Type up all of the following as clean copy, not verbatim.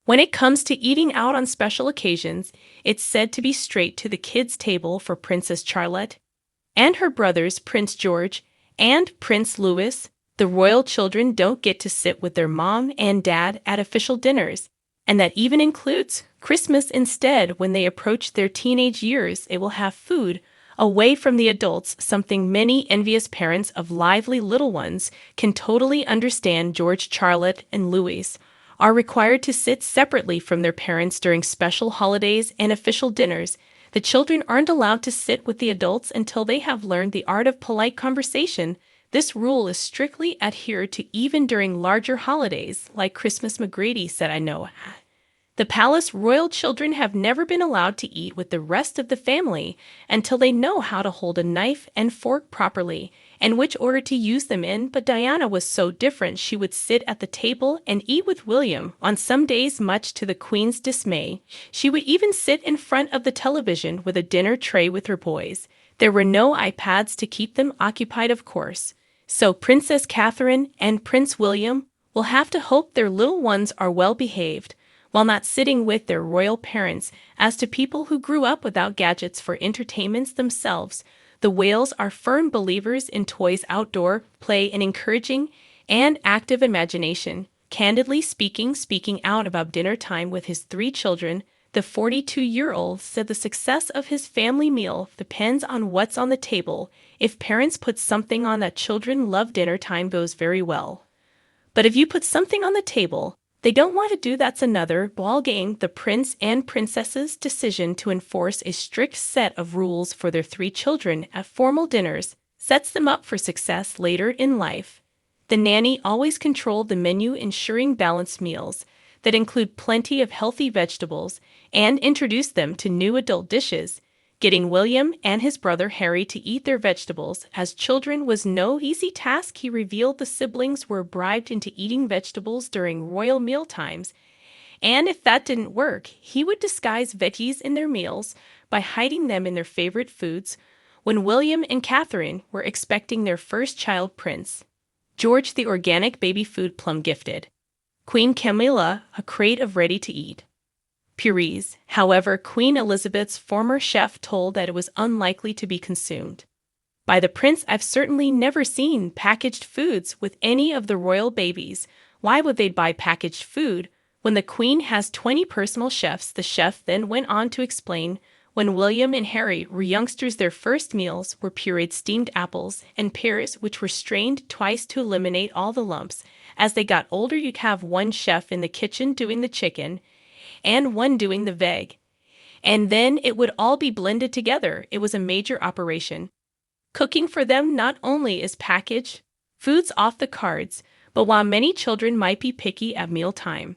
When it comes to eating out on special occasions, it's said to be straight to the kids' table for Princess Charlotte and her brothers Prince George and Prince Louis. The royal children don't get to sit with their mom and dad at official dinners, and that even includes Christmas. Instead, when they approach their teenage years, they will have food away from the adults, something many envious parents of lively little ones can totally understand. George, Charlotte, and Louis are required to sit separately from their parents during special holidays and official dinners. The children aren't allowed to sit with the adults until they have learned the art of polite conversation. This rule is strictly adhered to even during larger holidays like Christmas. McGrady said, "I know. The palace royal children have never been allowed to eat with the rest of the family until they know how to hold a knife and fork properly and which order to use them in, but Diana was so different. She would sit at the table and eat with William. On some days, much to the Queen's dismay, she would even sit in front of the television with a dinner tray with her boys. There were no iPads to keep them occupied, of course, so Princess Catherine and Prince William will have to hope their little ones are well behaved while not sitting with their royal parents. As to people who grew up without gadgets for entertainments themselves, the Wales are firm believers in toys, outdoor play, and encouraging and active imagination. Candidly speaking out about dinner time with his 3 children, the 42-year-old said the success of his family meal depends on what's on the table. If parents put something on that children love, dinner time goes very well. But if you put something on the table they don't want to do, that's another ballgame. The prince and princess's decision to enforce a strict set of rules for their 3 children at formal dinners sets them up for success later in life. The nanny always controlled the menu, ensuring balanced meals that include plenty of healthy vegetables, and introduced them to new adult dishes. Getting William and his brother Harry to eat their vegetables as children was no easy task. He revealed the siblings were bribed into eating vegetables during royal meal times, and if that didn't work, he would disguise veggies in their meals by hiding them in their favorite foods. When William and Catherine were expecting their first child, Prince George, the organic baby food plum gifted Queen Camilla a crate of ready-to-eat purees. However, Queen Elizabeth's former chef told that it was unlikely to be consumed by the prince. "I've certainly never seen packaged foods with any of the royal babies. Why would they buy packaged food when the Queen has 20 personal chefs?" The chef then went on to explain, when William and Harry were youngsters, their first meals were pureed steamed apples and pears, which were strained twice to eliminate all the lumps. As they got older, you'd have one chef in the kitchen doing the chicken and one doing the veg, and then it would all be blended together. It was a major operation. Cooking for them not only is packaged foods off the cards, but while many children might be picky at mealtime,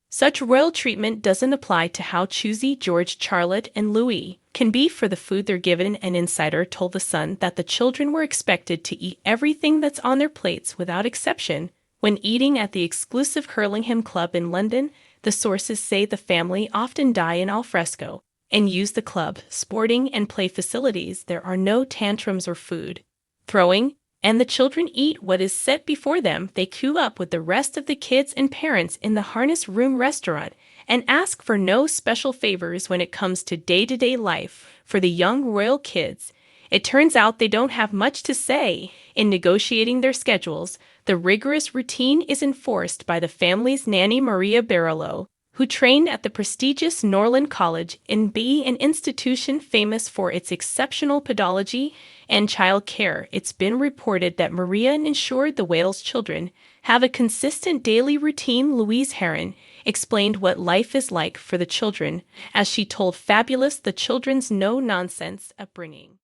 such royal treatment doesn't apply to how choosy George, Charlotte, and Louis can be for the food they're given. An insider told The Sun that the children were expected to eat everything that's on their plates without exception when eating at the exclusive Hurlingham Club in London. The sources say the family often dine al fresco and use the club, sporting, and play facilities. There are no tantrums or food throwing, and the children eat what is set before them. They queue up with the rest of the kids and parents in the Harness Room restaurant and ask for no special favors when it comes to day-to-day life. For the young royal kids, it turns out they don't have much to say in negotiating their schedules. The rigorous routine is enforced by the family's nanny, Maria Barolo, who trained at the prestigious Norland College in B, an institution famous for its exceptional pedagogy and child care. It's been reported that Maria ensured the Wales children have a consistent daily routine. Louise Heron explained what life is like for the children as she told Fabulous the children's no-nonsense upbringing.